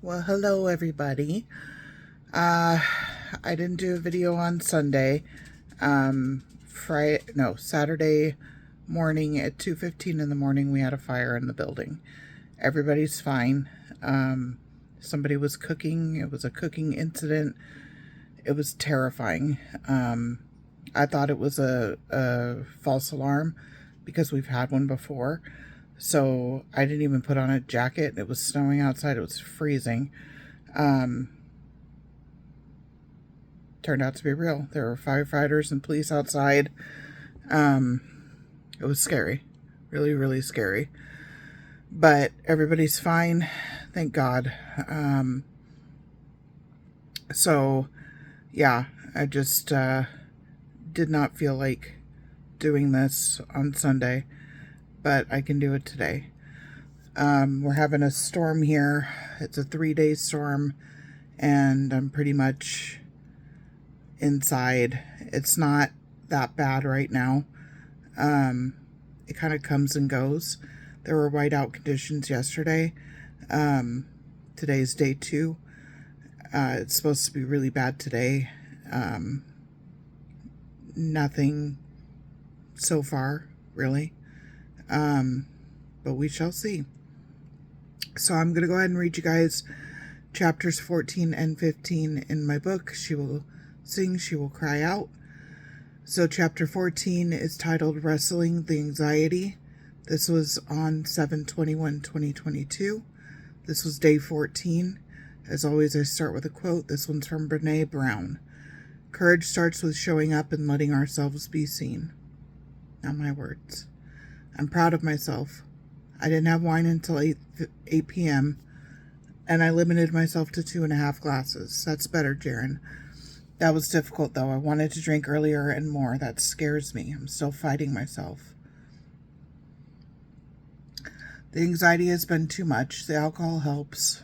Well, hello everybody. Uh, I didn't do a video on Sunday. Saturday morning at 2:15 in the morning we had a fire in the building. Everybody's fine. Somebody was cooking. It was a cooking incident. It was terrifying. I thought it was a false alarm because we've had one before. So I didn't even put on a jacket. It was snowing outside. It was freezing. Um, Turned out to be real. There were firefighters and police outside. Um, it was scary. Really, really scary. But everybody's fine. Thank God. So, yeah, I just did not feel like doing this on Sunday, but I can do it today. We're having a storm here. It's a 3-day storm, and I'm pretty much inside. It's not that bad right now. It kind of comes and goes. There were whiteout conditions yesterday. Today's day 2. It's supposed to be really bad today. Nothing so far, really. But we shall see. So I'm going to go ahead and read you guys chapters 14 and 15 in my book, She Will Sing, She Will Cry Out. So chapter 14 is titled Wrestling the Anxiety. This was on 7/21/2022. This was day 14. As always, I start with a quote. This one's from Brene Brown. Courage starts with showing up and letting ourselves be seen. Not my words. I'm proud of myself. I didn't have wine until 8 p.m., and I limited myself to 2.5 glasses. That's better, Jaren. That was difficult, though. I wanted to drink earlier and more. That scares me. I'm still fighting myself. The anxiety has been too much. The alcohol helps.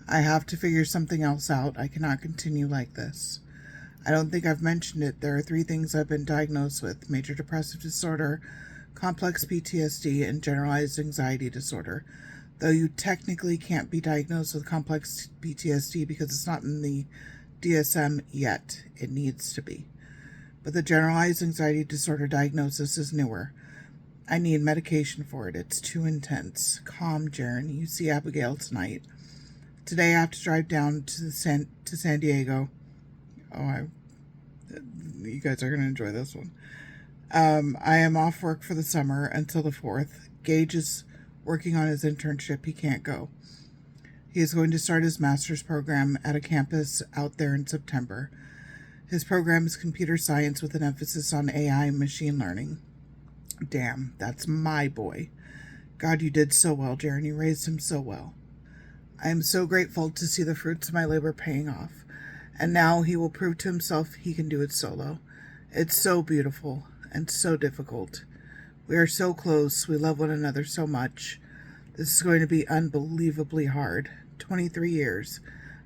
I have to figure something else out. I cannot continue like this. I don't think I've mentioned it. There are 3 things I've been diagnosed with: major depressive disorder, complex PTSD, and generalized anxiety disorder. Though you technically can't be diagnosed with complex PTSD because it's not in the DSM yet. It needs to be. But the generalized anxiety disorder diagnosis is newer. I need medication for it. It's too intense. Calm, Jaren. You see Abigail tonight. Today I have to drive down to San Diego. You guys are going to enjoy this one. I am off work for the summer until the 4th. Gage is working on his internship. He can't go. He is going to start his master's program at a campus out there in September. His program is computer science with an emphasis on AI and machine learning. Damn, that's my boy. God, you did so well, Jaren. You raised him so well. I am so grateful to see the fruits of my labor paying off. And now he will prove to himself he can do it solo. It's so beautiful and so difficult. We are so close. We love one another so much. This is going to be unbelievably hard. 23 years.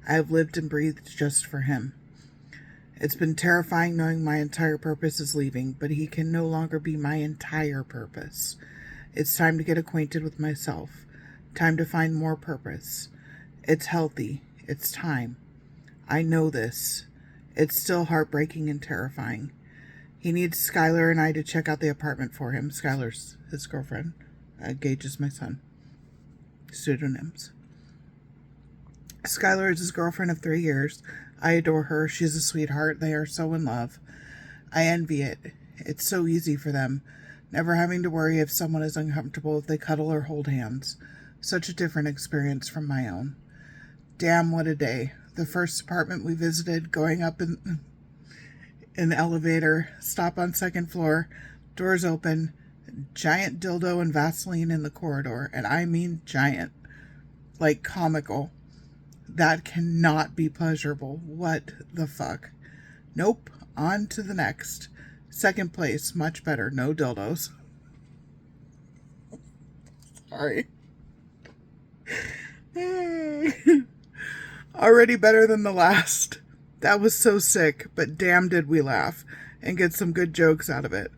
I have lived and breathed just for him. It's been terrifying knowing my entire purpose is leaving, but he can no longer be my entire purpose. It's time to get acquainted with myself. Time to find more purpose. It's healthy. It's time. I know this. It's still heartbreaking and terrifying. He needs Skylar and I to check out the apartment for him. Skylar's his girlfriend. Gage is my son. Pseudonyms. Skylar is his girlfriend of 3 years. I adore her. She's a sweetheart. They are so in love. I envy it. It's so easy for them, never having to worry if someone is uncomfortable if they cuddle or hold hands. Such a different experience from my own. Damn, what a day. The first apartment we visited, going up in the elevator, stop on 2nd floor, doors open, giant dildo and Vaseline in the corridor. And I mean giant. Like comical. That cannot be pleasurable. What the fuck? Nope. On to the next. 2nd place. Much better. No dildos. Sorry. Already better than the last. That was so sick, but damn did we laugh and get some good jokes out of it.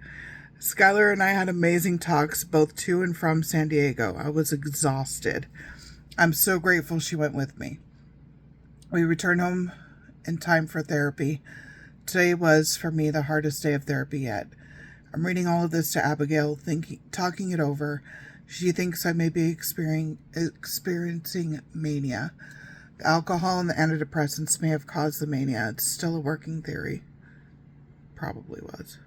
Skylar and I had amazing talks both to and from San Diego. I was exhausted. I'm so grateful she went with me. We returned home in time for therapy. Today was, for me, the hardest day of therapy yet. I'm reading all of this to Abigail, talking it over. She thinks I may be experiencing mania. The alcohol and the antidepressants may have caused the mania. It's still a working theory. Probably was.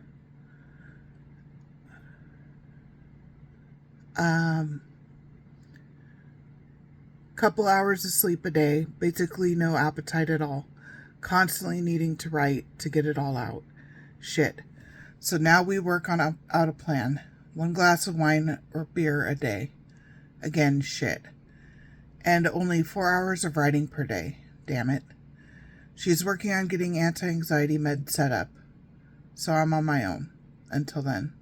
Couple hours of sleep a day, basically no appetite at all. Constantly needing to write to get it all out. Shit. So now we work on out a plan. 1 glass of wine or beer a day. Again, shit. And only 4 hours of writing per day. Damn it. She's working on getting anti-anxiety meds set up. So I'm on my own. Until then.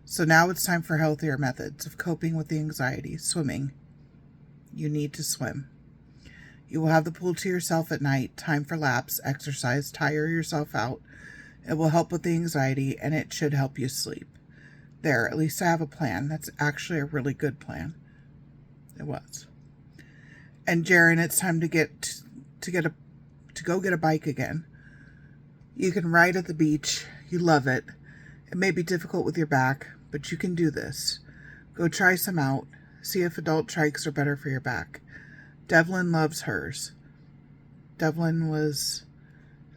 So now it's time for healthier methods of coping with the anxiety. Swimming. You need to swim. You will have the pool to yourself at night. Time for laps, exercise, tire yourself out. It will help with the anxiety, and it should help you sleep. There, at least I have a plan. That's actually a really good plan. It was. And Jaren, it's time to go get a bike again. You can ride at the beach. You love it. It may be difficult with your back, but you can do this. Go try some out. See if adult trikes are better for your back. Devlin loves hers. Devlin was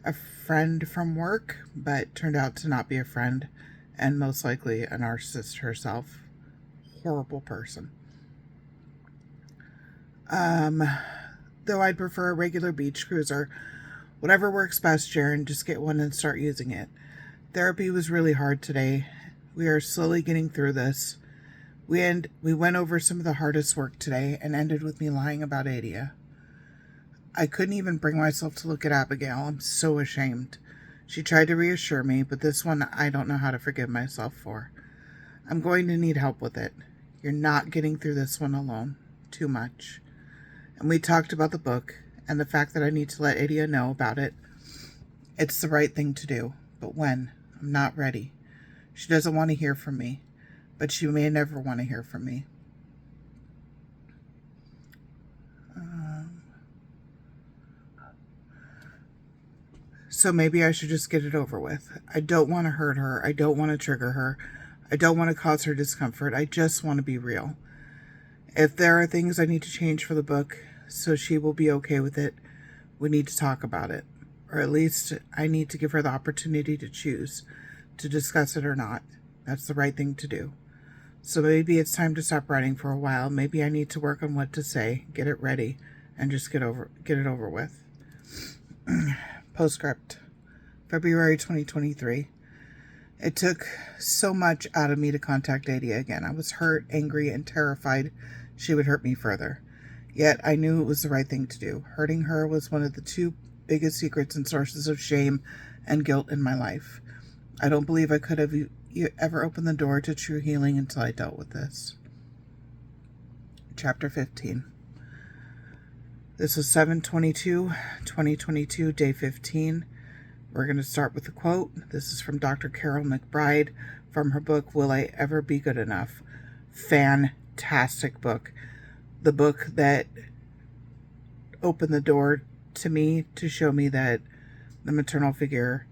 a friend from work, but turned out to not be a friend, and most likely a narcissist herself. Horrible person. Though I'd prefer a regular beach cruiser. Whatever works best, Jaren, just get one and start using it. Therapy was really hard today. We are slowly getting through this. We went over some of the hardest work today and ended with me lying about Adia. I couldn't even bring myself to look at Abigail. I'm so ashamed. She tried to reassure me, but this one I don't know how to forgive myself for. I'm going to need help with it. You're not getting through this one alone. Too much. And we talked about the book and the fact that I need to let Adia know about it. It's the right thing to do. But when? I'm not ready. She doesn't want to hear from me. But she may never want to hear from me. So maybe I should just get it over with. I don't want to hurt her. I don't want to trigger her. I don't want to cause her discomfort. I just want to be real. If there are things I need to change for the book so she will be okay with it, we need to talk about it. Or at least I need to give her the opportunity to choose to discuss it or not. That's the right thing to do. So maybe it's time to stop writing for a while. Maybe I need to work on what to say, get it ready, and just get it over with. Postscript. February 2023. It took so much out of me to contact Adia again. I was hurt, angry, and terrified she would hurt me further. Yet I knew it was the right thing to do. Hurting her was one of the 2 biggest secrets and sources of shame and guilt in my life. I don't believe I could have ever opened the door to true healing until I dealt with this. Chapter 15. This is 7/22/2022, day 15. We're going to start with a quote. This is from Dr. Carol McBride from her book, Will I Ever Be Good Enough? Fantastic book. The book that opened the door to me to show me that the maternal figure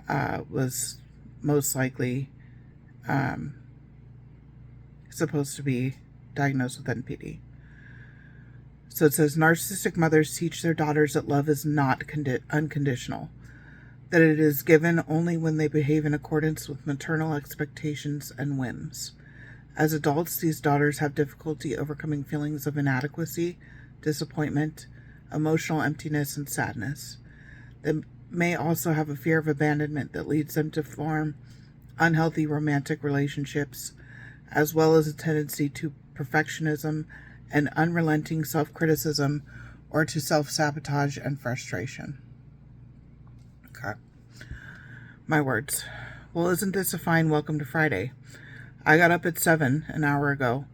was most likely supposed to be diagnosed with NPD. So it says, narcissistic mothers teach their daughters that love is not unconditional, that it is given only when they behave in accordance with maternal expectations and whims. As adults, these daughters have difficulty overcoming feelings of inadequacy, disappointment, emotional emptiness, and sadness. They may also have a fear of abandonment that leads them to form unhealthy romantic relationships, as well as a tendency to perfectionism and unrelenting self-criticism, or to self-sabotage and frustration. Okay. My words. Well, isn't this a fine welcome to Friday? I got up at 7 an hour ago.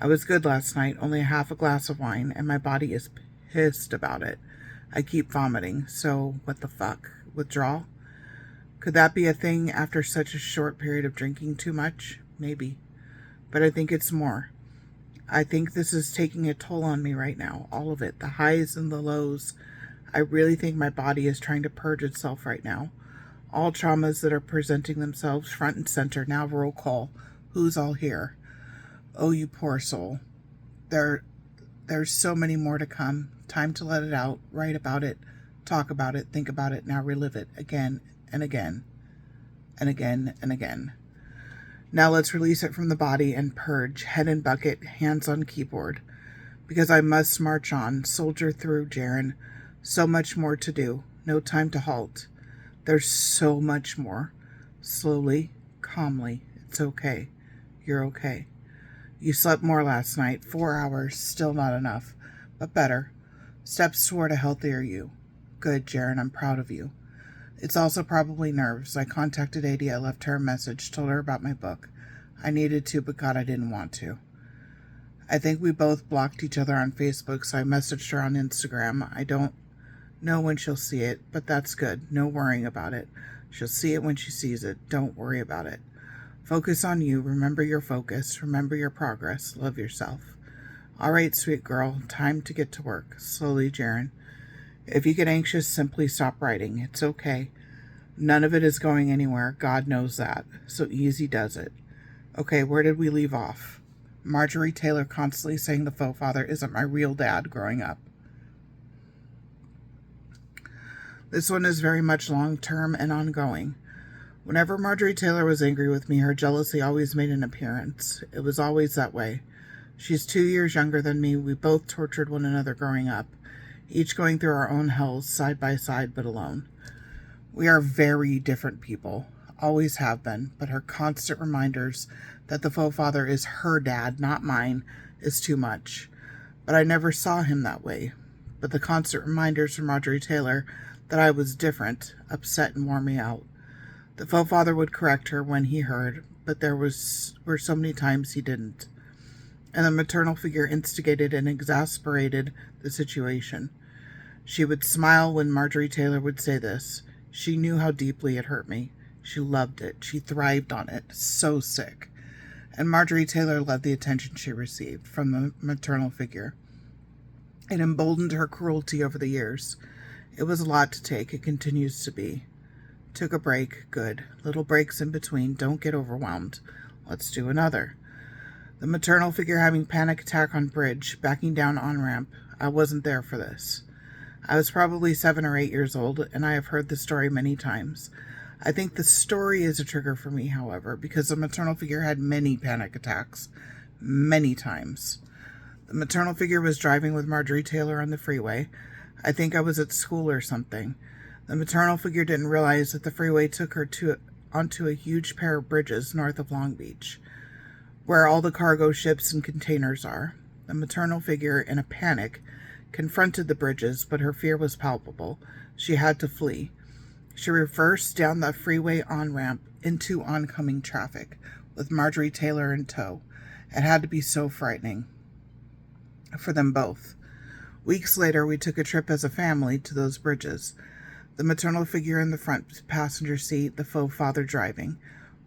I was good last night, only half a glass of wine, and my body is pissed about it. I keep vomiting, so what the fuck? Withdrawal? Could that be a thing after such a short period of drinking too much? Maybe. But I think it's more. I think this is taking a toll on me right now. All of it, the highs and the lows. I really think my body is trying to purge itself right now. All traumas that are presenting themselves front and center. Now roll call. Who's all here? Oh, you poor soul. There's so many more to come. Time to let it out, write about it, talk about it, think about it, now relive it again and again and again and again. Now let's release it from the body and purge, head in bucket, hands on keyboard. Because I must march on, soldier through, Jaren. So much more to do. No time to halt. There's so much more. Slowly, calmly. It's okay. You're okay. You slept more last night. 4 hours. Still not enough. But better. Steps toward a healthier you. Good, Jaren. I'm proud of you. It's also probably nerves. I contacted Adi. I left her a message. Told her about my book. I needed to, but God, I didn't want to. I think we both blocked each other on Facebook, so I messaged her on Instagram. I don't know when she'll see it, but that's good. No worrying about it. She'll see it when she sees it. Don't worry about it. Focus on you. Remember your focus. Remember your progress. Love yourself. All right, sweet girl. Time to get to work. Slowly, Jaren. If you get anxious, simply stop writing. It's okay. None of it is going anywhere. God knows that. So easy does it. Okay, where did we leave off? Marjorie Taylor constantly saying the faux father isn't my real dad growing up. This one is very much long-term and ongoing. Whenever Marjorie Taylor was angry with me, her jealousy always made an appearance. It was always that way. She's 2 years younger than me. We both tortured one another growing up, each going through our own hells, side by side, but alone. We are very different people, always have been, but her constant reminders that the faux father is her dad, not mine, is too much. But I never saw him that way. But the constant reminders from Marjorie Taylor that I was different upset and wore me out. The faux father would correct her when he heard, but there were so many times he didn't. And the maternal figure instigated and exasperated the situation. She would smile when Marjorie Taylor would say this. She knew how deeply it hurt me. She loved it. She thrived on it. So sick. And Marjorie Taylor loved the attention she received from the maternal figure. It emboldened her cruelty over the years. It was a lot to take. It continues to be. Took a break. Good. Little breaks in between. Don't get overwhelmed. Let's do another. The maternal figure having panic attack on bridge, backing down on-ramp. I wasn't there for this. I was probably 7 or 8 years old, and I have heard the story many times. I think the story is a trigger for me, however, because the maternal figure had many panic attacks. Many times. The maternal figure was driving with Marjorie Taylor on the freeway. I think I was at school or something. The maternal figure didn't realize that the freeway took her onto a huge pair of bridges north of Long Beach, where all the cargo ships and containers are. The maternal figure, in a panic, confronted the bridges, but her fear was palpable. She had to flee. She reversed down the freeway on-ramp into oncoming traffic, with Marjorie Taylor in tow. It had to be so frightening for them both. Weeks later, we took a trip as a family to those bridges. The maternal figure in the front passenger seat, the faux father driving.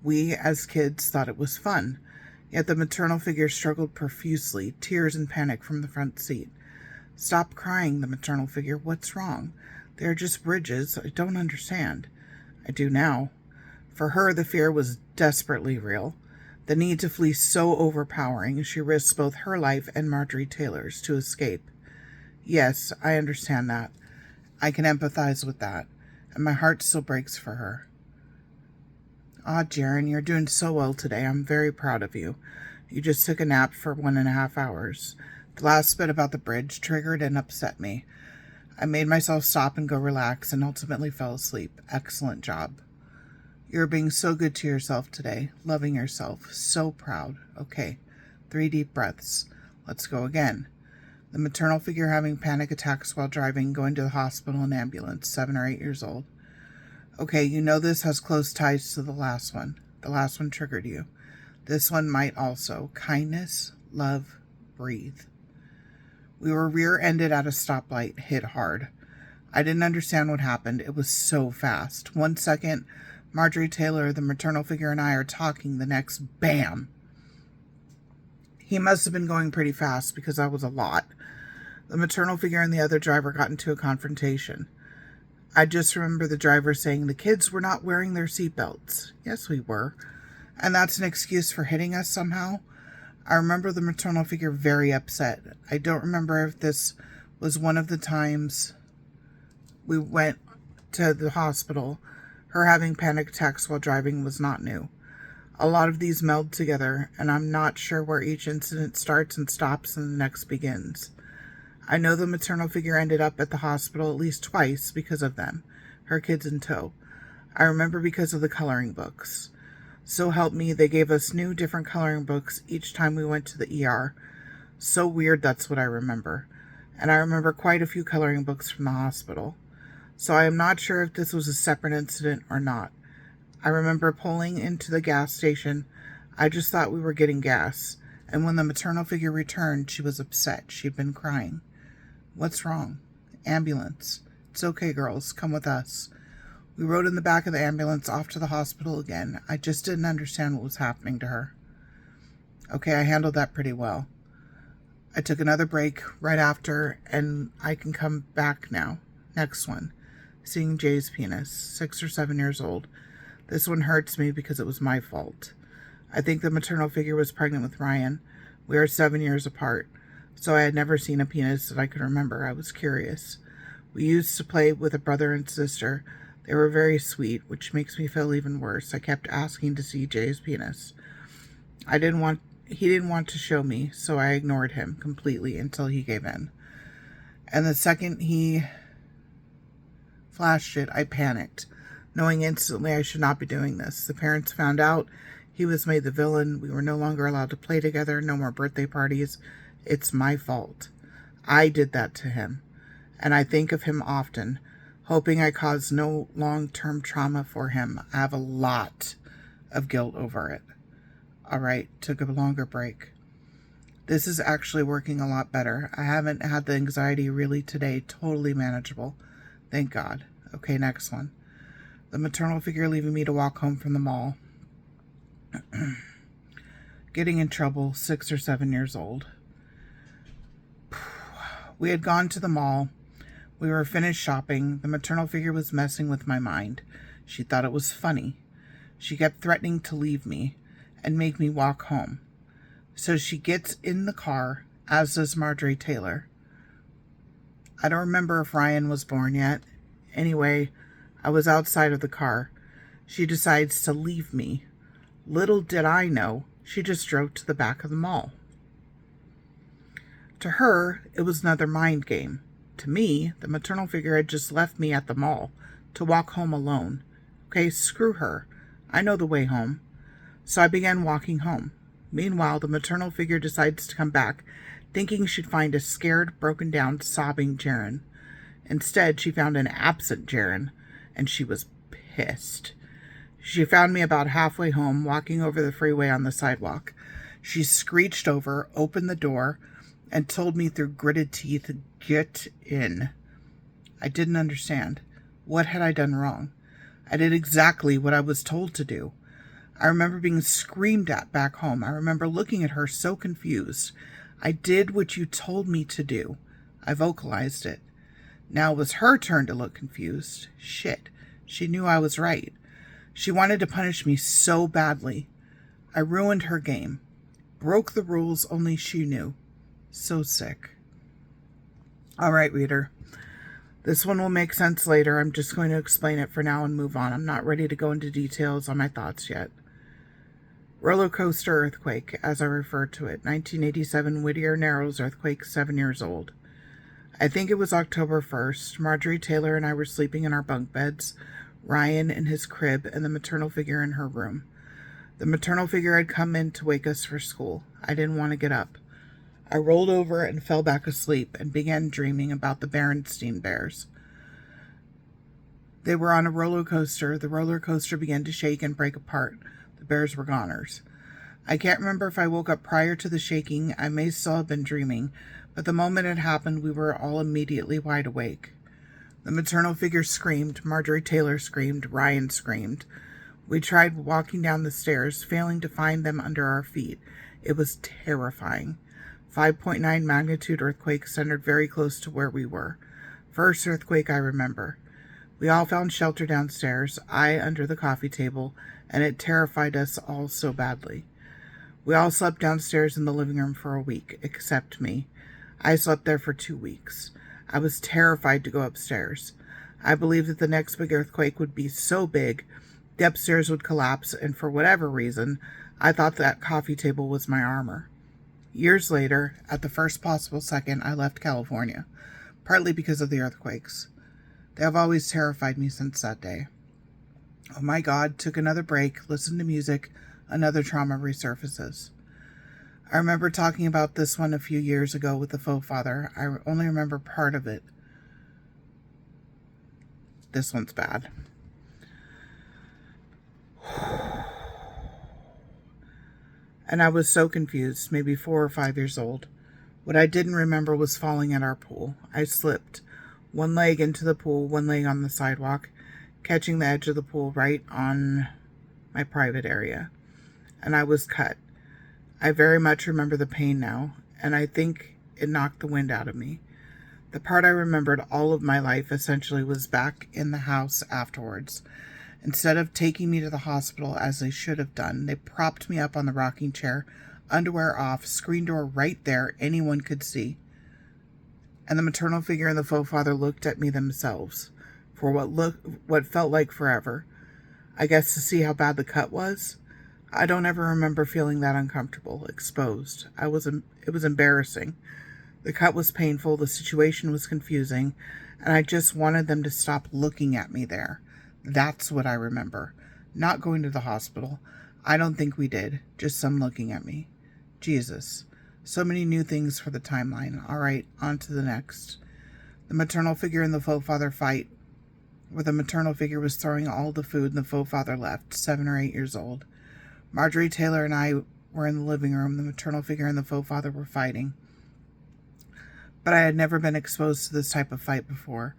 We, as kids, thought it was fun. Yet the maternal figure struggled profusely, tears and panic from the front seat. Stop crying, the maternal figure. What's wrong? They're just bridges. I don't understand. I do now. For her, the fear was desperately real. The need to flee so overpowering, she risked both her life and Marjorie Taylor's to escape. Yes, I understand that. I can empathize with that, and my heart still breaks for her. Ah, Jaren, you're doing so well today. I'm very proud of you. You just took a nap for 1.5 hours. The last bit about the bridge triggered and upset me. I made myself stop and go relax and ultimately fell asleep. Excellent job. You're being so good to yourself today, loving yourself. So proud. Okay, 3 deep breaths. Let's go again. The maternal figure having panic attacks while driving, going to the hospital in ambulance, 7 or 8 years old. Okay, you know this has close ties to the last one. The last one triggered you. This one might also. Kindness, love, breathe. We were rear-ended at a stoplight, hit hard. I didn't understand what happened. It was so fast. 1 second, Marjorie Taylor, the maternal figure, and I are talking. The next, bam! He must have been going pretty fast because that was a lot. The maternal figure and the other driver got into a confrontation. I just remember the driver saying the kids were not wearing their seatbelts. Yes, we were. And that's an excuse for hitting us somehow. I remember the maternal figure very upset. I don't remember if this was one of the times we went to the hospital. Her having panic attacks while driving was not new. A lot of these meld together, and I'm not sure where each incident starts and stops and the next begins. I know the maternal figure ended up at the hospital at least twice because of them, her kids in tow. I remember because of the coloring books. So help me, they gave us new different coloring books each time we went to the ER. So weird, that's what I remember. And I remember quite a few coloring books from the hospital. So I am not sure if this was a separate incident or not. I remember pulling into the gas station. I just thought we were getting gas. And when the maternal figure returned, she was upset. She'd been crying. What's wrong? Ambulance. It's okay, girls. Come with us. We rode in the back of the ambulance off to the hospital again. I just didn't understand what was happening to her. Okay, I handled that pretty well. I took another break right after, and I can come back now. Next one. Seeing Jay's penis. 6 or 7 years old. This one hurts me because it was my fault. I think the maternal figure was pregnant with Ryan. We are 7 years apart. So I had never seen a penis that I could remember. I was curious. We used to play with a brother and sister. They were very sweet, which makes me feel even worse. I kept asking to see Jay's penis. He didn't want to show me, so I ignored him completely until he gave in. And the second he flashed it, I panicked, knowing instantly I should not be doing this. The parents found out. He was made the villain. We were no longer allowed to play together. No more birthday parties. It's my fault. I did that to him, and I think of him often, hoping I caused no long-term trauma for him. I have a lot of guilt over it. All right, took a longer break. This is actually working a lot better. I haven't had the anxiety really today. Totally manageable. Thank God. Okay, next one. The maternal figure leaving me to walk home from the mall. Getting in trouble, 6 or 7 years old. We had gone to the mall. We were finished shopping. The maternal figure was messing with my mind. She thought it was funny. She kept threatening to leave me and make me walk home. So she gets in the car, as does Marjorie Taylor. I don't remember if Ryan was born yet. Anyway, I was outside of the car. She decides to leave me. Little did I know, she just drove to the back of the mall. To her, it was another mind game. To me, the maternal figure had just left me at the mall to walk home alone. Okay, screw her. I know the way home. So I began walking home. Meanwhile, the maternal figure decides to come back, thinking she'd find a scared, broken down, sobbing Jaren. Instead, she found an absent Jaren, and she was pissed. She found me about halfway home, walking over the freeway on the sidewalk. She screeched over, opened the door, and told me through gritted teeth, "Get in." I didn't understand. What had I done wrong? I did exactly what I was told to do. I remember being screamed at back home. I remember looking at her so confused. I did what you told me to do. I vocalized it. Now it was her turn to look confused. Shit. She knew I was right. She wanted to punish me so badly. I ruined her game. Broke the rules only she knew. So sick. All right, reader. This one will make sense later. I'm just going to explain it for now and move on. I'm not ready to go into details on my thoughts yet. Roller coaster earthquake, as I refer to it. 1987 Whittier Narrows earthquake, 7 years old. I think it was October 1st. Marjorie Taylor and I were sleeping in our bunk beds. Ryan in his crib and the maternal figure in her room. The maternal figure had come in to wake us for school. I didn't want to get up. I rolled over and fell back asleep and began dreaming about the Berenstein Bears. They were on a roller coaster. The roller coaster began to shake and break apart. The bears were goners. I can't remember if I woke up prior to the shaking. I may still have been dreaming, but the moment it happened, we were all immediately wide awake. The maternal figure screamed. Marjorie Taylor screamed. Ryan screamed. We tried walking down the stairs, failing to find them under our feet. It was terrifying. 5.9 magnitude earthquake centered very close to where we were. First earthquake I remember. We all found shelter downstairs, I under the coffee table, and it terrified us all so badly. We all slept downstairs in the living room for a week, except me. I slept there for 2 weeks. I was terrified to go upstairs. I believed that the next big earthquake would be so big, the upstairs would collapse, and for whatever reason, I thought that coffee table was my armor. Years later, at the first possible second, I left California, partly because of the earthquakes. They have always terrified me since that day. Oh my God, took another break, listened to music, another trauma resurfaces. I remember talking about this one a few years ago with the faux father. I only remember part of it. This one's bad. And I was so confused, maybe 4 or 5 years old. What I didn't remember was falling at our pool. I slipped, one leg into the pool, one leg on the sidewalk, catching the edge of the pool right on my private area. And I was cut. I very much remember the pain now, and I think it knocked the wind out of me. The part I remembered all of my life essentially was back in the house afterwards. Instead of taking me to the hospital as they should have done, they propped me up on the rocking chair, underwear off, screen door right there, anyone could see. And the maternal figure and the faux father looked at me themselves for what felt like forever. I guess to see how bad the cut was. I don't ever remember feeling that uncomfortable, exposed. It was embarrassing. The cut was painful, the situation was confusing, and I just wanted them to stop looking at me there. That's what I remember. Not going to the hospital. I don't think we did. Just some looking at me. Jesus. So many new things for the timeline. All right, on to the next. The maternal figure and the faux father fight, where the maternal figure was throwing all the food and the faux father left, 7 or 8 years old. Marjorie Taylor and I were in the living room. The maternal figure and the faux father were fighting. But I had never been exposed to this type of fight before.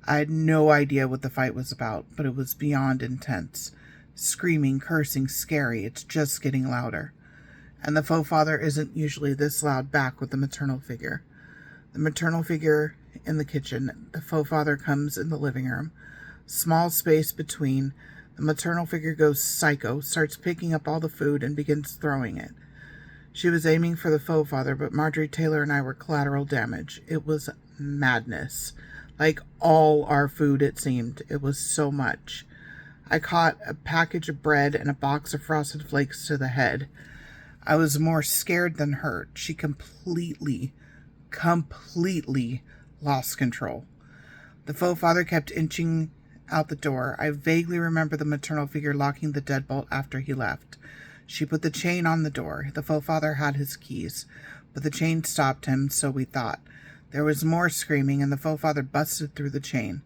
I had no idea what the fight was about, but it was beyond intense. Screaming, cursing, scary. It's just getting louder. And the faux father isn't usually this loud back with the maternal figure. The maternal figure in the kitchen. The faux father comes in the living room. Small space between. The maternal figure goes psycho, starts picking up all the food and begins throwing it. She was aiming for the faux father, but Marjorie Taylor and I were collateral damage. It was madness. Like all our food, it seemed. It was so much. I caught a package of bread and a box of Frosted Flakes to the head. I was more scared than hurt. She completely lost control. The faux father kept inching out the door. I vaguely remember the maternal figure locking the deadbolt after he left. She put the chain on the door. The faux father had his keys, but the chain stopped him, so we thought. There was more screaming, and the faux father busted through the chain.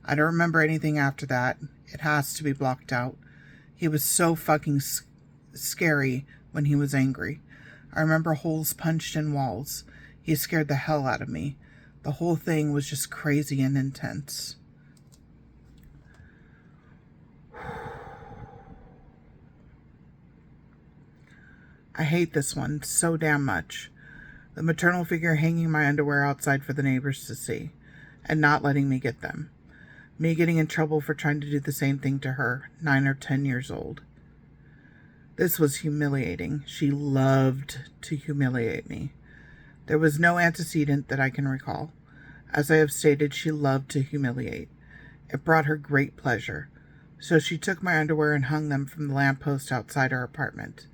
I don't remember anything after that. It has to be blocked out. He was so fucking scary when he was angry. I remember holes punched in walls. He scared the hell out of me. The whole thing was just crazy and intense. I hate this one so damn much. The maternal figure hanging my underwear outside for the neighbors to see, and not letting me get them. Me getting in trouble for trying to do the same thing to her, 9 or 10 years old. This was humiliating. She loved to humiliate me. There was no antecedent that I can recall. As I have stated, she loved to humiliate. It brought her great pleasure. So she took my underwear and hung them from the lamppost outside our apartment.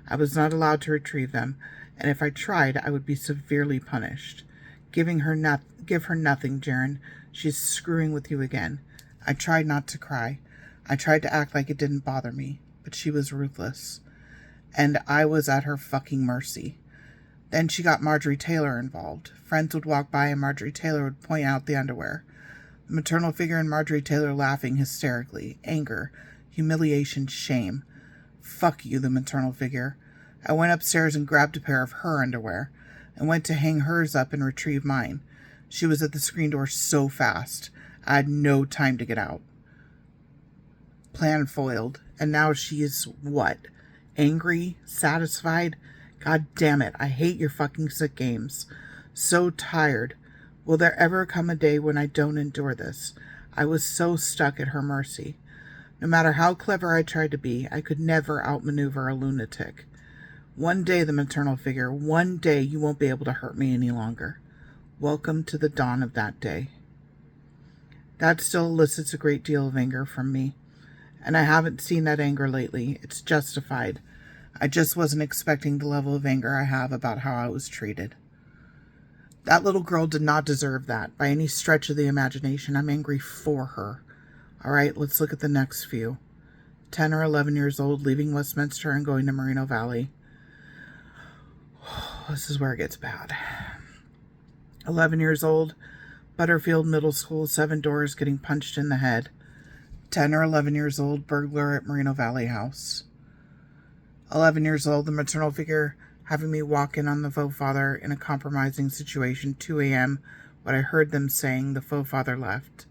I was not allowed to retrieve them, and if I tried, I would be severely punished. Give her nothing, Jaren. She's screwing with you again. I tried not to cry. I tried to act like it didn't bother me, but she was ruthless. And I was at her fucking mercy. Then she got Marjorie Taylor involved. Friends would walk by and Marjorie Taylor would point out the underwear. The maternal figure and Marjorie Taylor laughing hysterically. Anger, humiliation, shame. Fuck you, the maternal figure. I went upstairs and grabbed a pair of her underwear and went to hang hers up and retrieve mine. She was at the screen door so fast. I had no time to get out. Plan foiled. And now she is what? Angry? Satisfied? God damn it, I hate your fucking sick games. So tired. Will there ever come a day when I don't endure this? I was so stuck at her mercy. No matter how clever I tried to be, I could never outmaneuver a lunatic. One day, the maternal figure, one day you won't be able to hurt me any longer. Welcome to the dawn of that day. That still elicits a great deal of anger from me, and I haven't seen that anger lately. It's justified. I just wasn't expecting the level of anger I have about how I was treated. That little girl did not deserve that by any stretch of the imagination. I'm angry for her. All right, let's look at the next few. 10 or 11 years old, leaving Westminster and going to Moreno Valley. This is where it gets bad. 11 years old, Butterfield Middle School, 7 doors, getting punched in the head. 10 or 11 years old, burglar at Moreno Valley house. 11 years old, the maternal figure having me walk in on the faux father in a compromising situation. 2 a.m., what I heard them saying, the faux father left.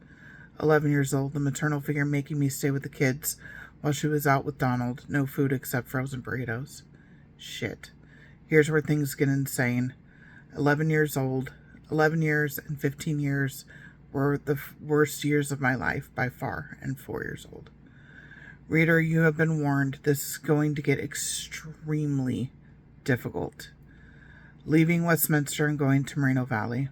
11 years old, the maternal figure making me stay with the kids while she was out with Donald. No food except frozen burritos. Shit. Here's where things get insane. 11 years old, 11 years and 15 years were the worst years of my life by far, and 4 years old. Reader, you have been warned. This is going to get extremely difficult. Leaving Westminster and going to Moreno Valley.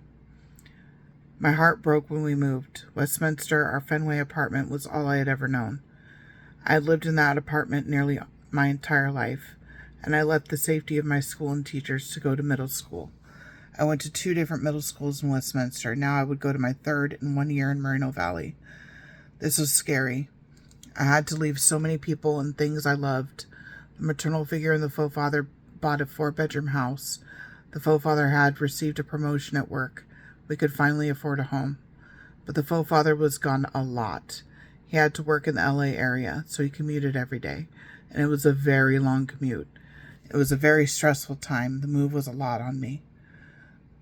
My heart broke when we moved. Westminster, our Fenway apartment, was all I had ever known. I had lived in that apartment nearly my entire life, and I left the safety of my school and teachers to go to middle school. I went to 2 different middle schools in Westminster. Now I would go to my 3rd in 1 year in Moreno Valley. This was scary. I had to leave so many people and things I loved. The maternal figure and the faux father bought a 4-bedroom house. The faux father had received a promotion at work. We could finally afford a home. But the faux father was gone a lot. He had to work in the LA area, so he commuted every day. And it was a very long commute. It was a very stressful time. The move was a lot on me.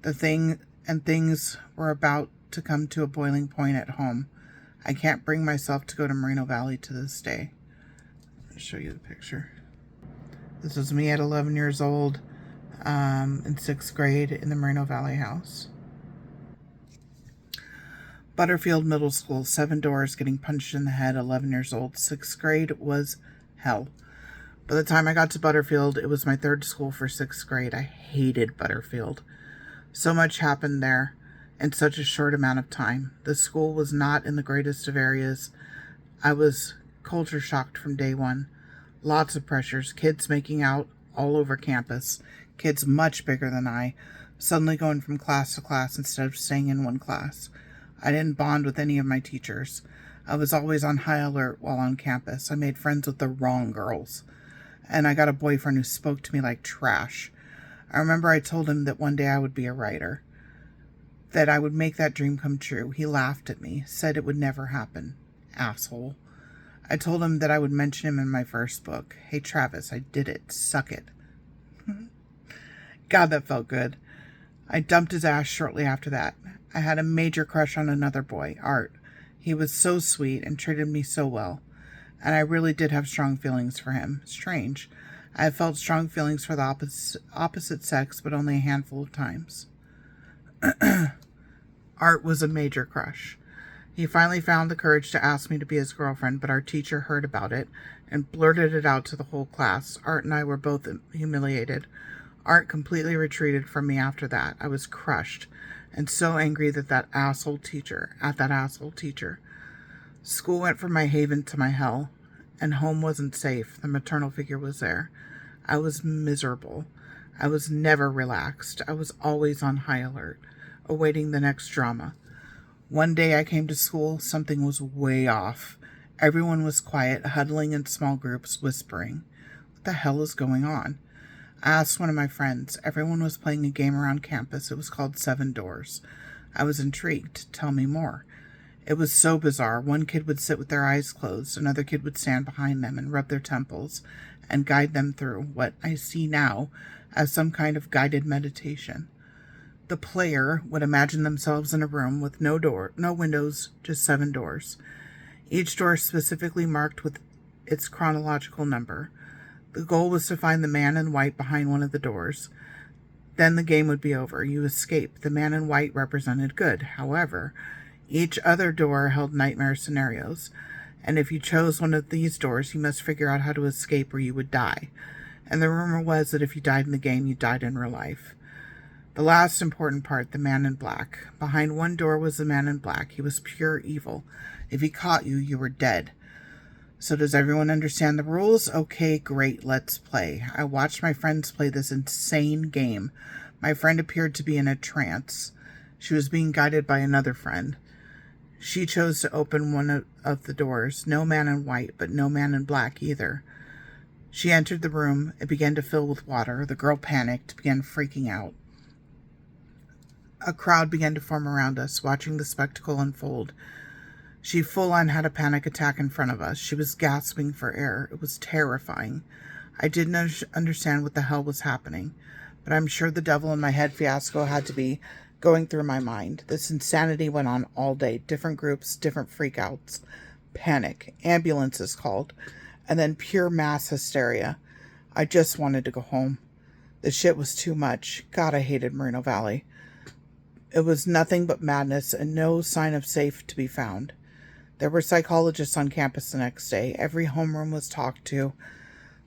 Things were about to come to a boiling point at home. I can't bring myself to go to Moreno Valley to this day. I'll show you the picture. This was me at 11 years old, in 6th grade in the Moreno Valley house. Butterfield Middle School, 7 doors, getting punched in the head, 11 years old. 6th grade was hell. By the time I got to Butterfield, it was my 3rd school for 6th grade. I hated Butterfield. So much happened there in such a short amount of time. The school was not in the greatest of areas. I was culture shocked from day one. Lots of pressures, kids making out all over campus, kids much bigger than I, suddenly going from class to class instead of staying in one class. I didn't bond with any of my teachers. I was always on high alert while on campus. I made friends with the wrong girls. And I got a boyfriend who spoke to me like trash. I remember I told him that one day I would be a writer, that I would make that dream come true. He laughed at me, said it would never happen. Asshole. I told him that I would mention him in my first book. Hey, Travis, I did it. Suck it. God, that felt good. I dumped his ass shortly after that. I had a major crush on another boy, Art. He was so sweet and treated me so well. And I really did have strong feelings for him. Strange. I have felt strong feelings for the opposite sex, but only a handful of times. Art was a major crush. He finally found the courage to ask me to be his girlfriend, but our teacher heard about it and blurted it out to the whole class. Art and I were both humiliated. Art completely retreated from me after that. I was crushed and so angry at that asshole teacher. School went from my haven to my hell, and home wasn't safe. The maternal figure was there. I was miserable. I was never relaxed. I was always on high alert, awaiting the next drama. One day I came to school, something was way off. Everyone was quiet, huddling in small groups, whispering. What the hell is going on? I asked one of my friends. Everyone was playing a game around campus. It was called 7 Doors. I was intrigued. Tell me more. It was so bizarre. One kid would sit with their eyes closed. Another kid would stand behind them and rub their temples and guide them through what I see now as some kind of guided meditation. The player would imagine themselves in a room with no windows, just 7 doors. Each door specifically marked with its chronological number. The goal was to find the man in white behind one of the doors. Then the game would be over. You escaped. The man in white represented good. However, each other door held nightmare scenarios. And if you chose one of these doors, you must figure out how to escape or you would die. And the rumor was that if you died in the game, you died in real life. The last important part, the man in black. Behind one door was the man in black. He was pure evil. If he caught you, you were dead. So does everyone understand the rules? Okay, great, let's play. I watched my friends play this insane game. My friend appeared to be in a trance. She was being guided by another friend. She chose to open one of the doors. No man in white, but no man in black either. She entered the room. It began to fill with water. The girl panicked, began freaking out. A crowd began to form around us, watching the spectacle unfold. She full-on had a panic attack in front of us. She was gasping for air. It was terrifying. I didn't understand what the hell was happening, but I'm sure the devil in my head fiasco had to be going through my mind. This insanity went on all day. Different groups, different freakouts, panic, ambulances called, and then pure mass hysteria. I just wanted to go home. The shit was too much. God, I hated Moreno Valley. It was nothing but madness and no sign of safe to be found. There were psychologists on campus the next day. Every homeroom was talked to.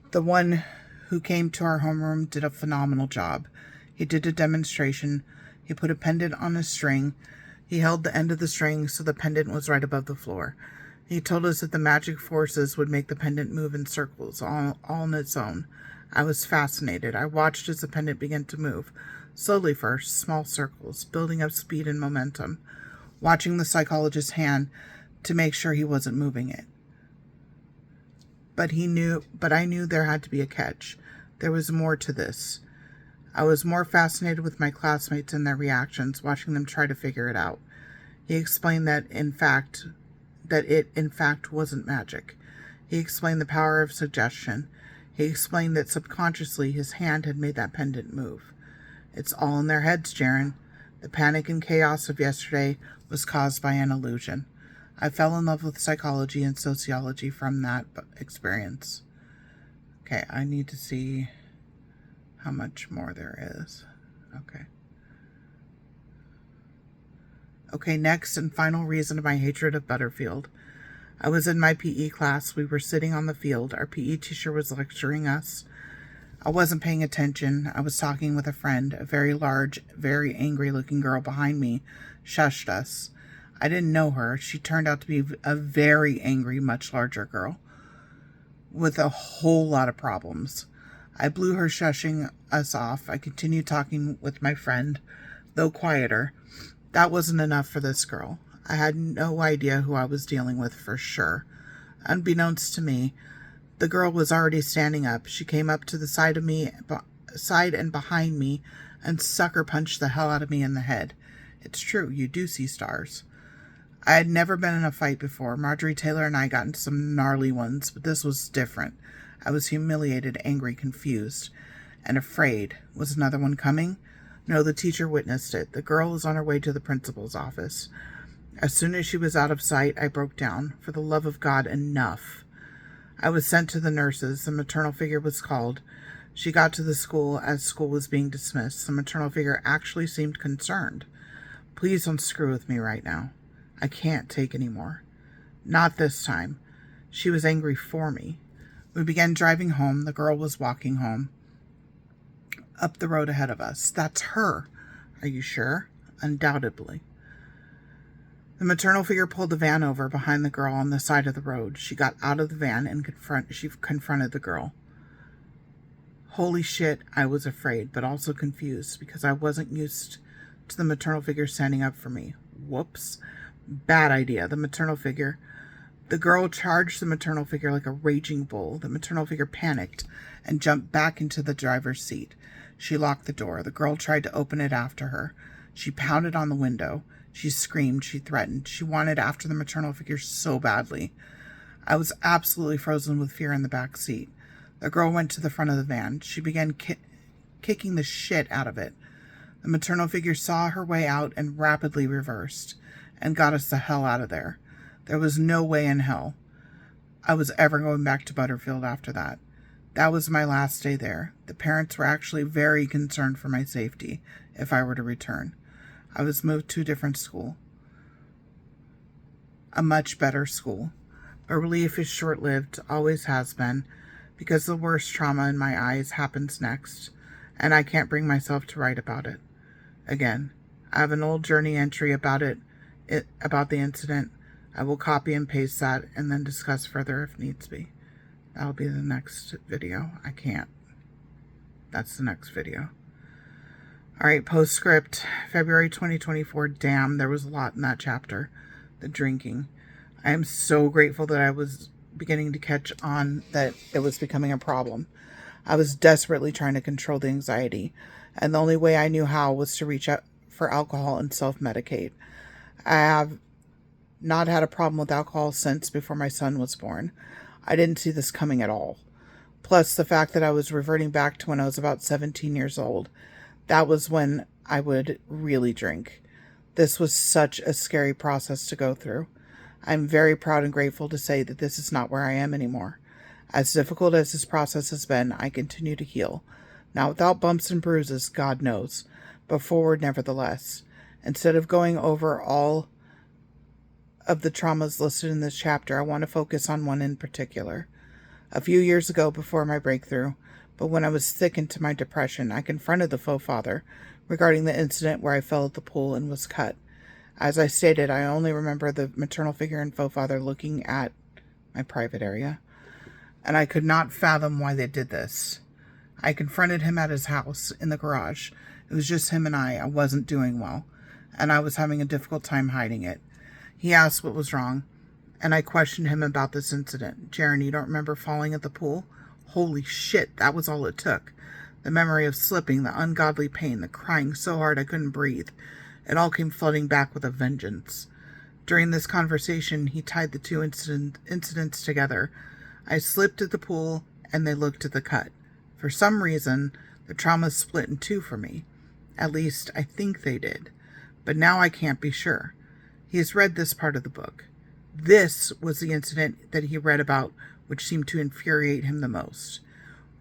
The one who came to our homeroom did a phenomenal job. He did a demonstration. He put a pendant on a string. He held the end of the string so the pendant was right above the floor. He told us that the magic forces would make the pendant move in circles, all on its own. I was fascinated. I watched as the pendant began to move. Slowly first, small circles, building up speed and momentum. Watching the psychologist's hand to make sure he wasn't moving it. But I knew there had to be a catch. There was more to this. I was more fascinated with my classmates and their reactions, watching them try to figure it out. He explained that it in fact wasn't magic. He explained the power of suggestion. He explained that subconsciously his hand had made that pendant move. It's all in their heads, Jaren. The panic and chaos of yesterday was caused by an illusion. I fell in love with psychology and sociology from that experience. Okay, I need to see how much more there is. Okay, next and final reason of my hatred of Butterfield. I was in my PE class. We were sitting on the field. Our PE teacher was lecturing us. I wasn't paying attention. I was talking with a friend. A very large, very angry-looking girl behind me shushed us. I didn't know her. She turned out to be a very angry, much larger girl with a whole lot of problems. I blew her shushing us off. I continued talking with my friend, though quieter. That wasn't enough for this girl. I had no idea who I was dealing with for sure. Unbeknownst to me, the girl was already standing up. She came up to the side and behind me and sucker punched the hell out of me in the head. It's true, you do see stars. I had never been in a fight before. Marjorie Taylor and I got into some gnarly ones, but this was different. I was humiliated, angry, confused, and afraid. Was another one coming? No, the teacher witnessed it. The girl was on her way to the principal's office. As soon as she was out of sight, I broke down. For the love of God, enough. I was sent to the nurses. The maternal figure was called. She got to the school as school was being dismissed. The maternal figure actually seemed concerned. Please don't screw with me right now. I can't take any more. Not this time. She was angry for me. We began driving home. The girl was walking home. Up the road ahead of us. That's her. Are you sure? Undoubtedly. The maternal figure pulled the van over behind the girl on the side of the road. She got out of the van and confronted the girl. Holy shit, I was afraid, but also confused because I wasn't used to the maternal figure standing up for me. Whoops. Bad idea. The girl charged the maternal figure like a raging bull. The maternal figure panicked and jumped back into the driver's seat. She locked the door. The girl tried to open it after her. She pounded on the window. She screamed. She threatened. She wanted after the maternal figure so badly. I was absolutely frozen with fear in the back seat. The girl went to the front of the van. She began kicking the shit out of it. The maternal figure saw her way out and rapidly reversed and got us the hell out of there. There was no way in hell I was ever going back to Butterfield after that. That was my last day there. The parents were actually very concerned for my safety if I were to return. I was moved to a different school, a much better school. But relief is short-lived, always has been, because the worst trauma in my eyes happens next, and I can't bring myself to write about it. Again, I have an old journey entry about about the incident. I will copy and paste that and then discuss further if needs be. That'll be the next video. I can't. That's the next video. All right, postscript, February 2024. Damn, there was a lot in that chapter. The drinking. I am so grateful that I was beginning to catch on that it was becoming a problem. I was desperately trying to control the anxiety, and the only way I knew how was to reach out for alcohol and self-medicate. I have not had a problem with alcohol since before my son was born. I didn't see this coming at all. Plus the fact that I was reverting back to when I was about 17 years old. That was when I would really drink. This was such a scary process to go through. I'm very proud and grateful to say that this is not where I am anymore. As difficult as this process has been, I continue to heal. Not without bumps and bruises, God knows, but forward nevertheless. Instead of going over all of the traumas listed in this chapter, I want to focus on one in particular. A few years ago, before my breakthrough, but when I was thick into my depression, I confronted the faux father regarding the incident where I fell at the pool and was cut. As I stated, I only remember the maternal figure and faux father looking at my private area, and I could not fathom why they did this. I confronted him at his house in the garage. It was just him and I wasn't doing well, and I was having a difficult time hiding it. He asked what was wrong, and I questioned him about this incident. Jaren, you don't remember falling at the pool? Holy shit, that was all it took. The memory of slipping, the ungodly pain, the crying so hard I couldn't breathe. It all came flooding back with a vengeance. During this conversation, he tied the two incidents together. I slipped at the pool, and they looked at the cut. For some reason, the trauma split in two for me. At least, I think they did. But now I can't be sure. He has read this part of the book. This was the incident that he read about, which seemed to infuriate him the most.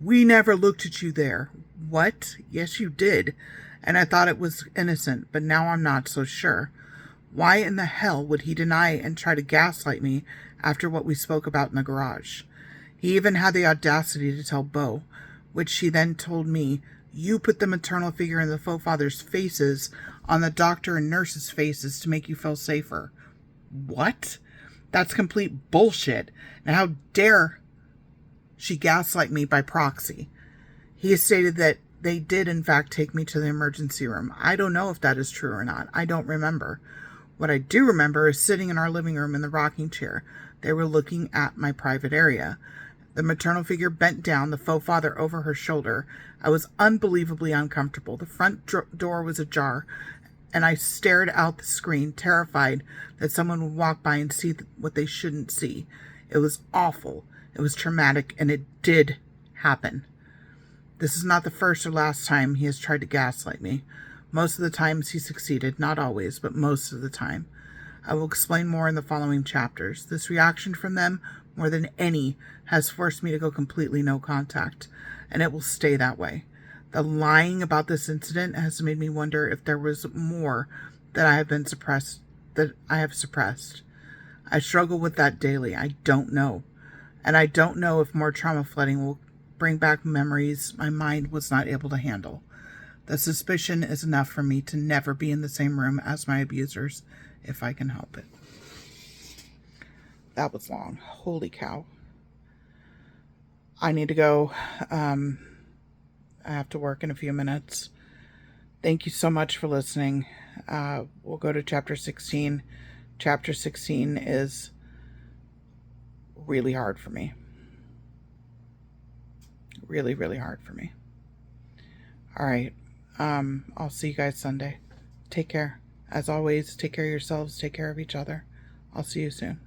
We never looked at you there. What? Yes, you did. And I thought it was innocent, but now I'm not so sure. Why in the hell would he deny and try to gaslight me after what we spoke about in the garage? He even had the audacity to tell Bo, which she then told me, you put the maternal figure and the faux father's faces on the doctor and nurse's faces to make you feel safer. What? That's complete bullshit. And how dare she gaslight me by proxy? He has stated that they did in fact take me to the emergency room. I don't know if that is true or not. I don't remember. What I do remember is sitting in our living room in the rocking chair. They were looking at my private area. The maternal figure bent down, the faux father over her shoulder. I was unbelievably uncomfortable. The front door was ajar, and I stared out the screen, terrified that someone would walk by and see what they shouldn't see. It was awful. It was traumatic, and it did happen. This is not the first or last time he has tried to gaslight me. Most of the times he succeeded, not always, but most of the time. I will explain more in the following chapters. This reaction from them, more than any, has forced me to go completely no contact, and it will stay that way. The lying about this incident has made me wonder if there was more that I have suppressed. I struggle with that daily. I don't know. And I don't know if more trauma flooding will bring back memories my mind was not able to handle. The suspicion is enough for me to never be in the same room as my abusers if I can help it. That was long. Holy cow. I need to go. I have to work in a few minutes. Thank you so much for listening. We'll go to chapter 16. Chapter 16 is really hard for me. Really, really hard for me. All right. I'll see you guys Sunday. Take care. As always, take care of yourselves. Take care of each other. I'll see you soon.